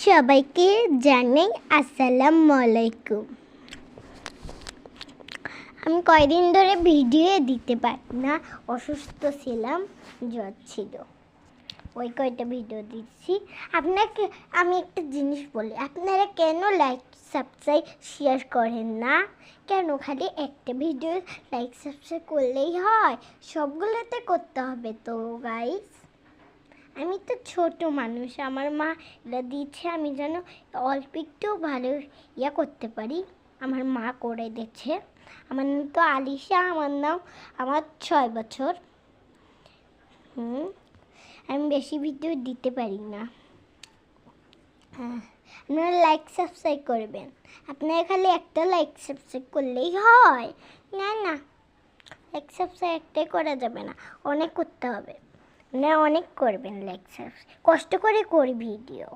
সবাইকে জানাই আসসালামু আলাইকুম। আমি কয়দিন ধরে ভিডিও দিতে পারি না, অসুস্থ ছিলাম, জ্বর ছিল, ওই কয়টা ভিডিও দিচ্ছি। আপনাকে আমি একটা জিনিস বলি, আপনারা কেন লাইক সাবস্ক্রাইব শেয়ার করেন না? কেন খালি একটা ভিডিও লাইক সাবস্ক্রাইব করলেই হয়? সবগুলোতে করতে হবে তো গাইস। আমি তো ছোট মানুষ, আমার মা এটা দিচ্ছে, আমি যেন অল্প একটু ভালো করতে পারি, আমার মা করে দিচ্ছে। আমার নাম তো আলিশা, আমার 6 বছর। আমি বেশি ভিডিও দিতে পারি না। আপনারা লাইক সাবস্ক্রাইব করবেন, আপনারা খালি একটা লাইক সাবস্ক্রাইব করলেই হয়? না, লাইক সাবস্ক্রাইব একটাই করা যাবে না, অনেক করতে হবে। অনেক করবেন লাইক সাবস্ক্রাইব, কষ্ট করে করি ভিডিও।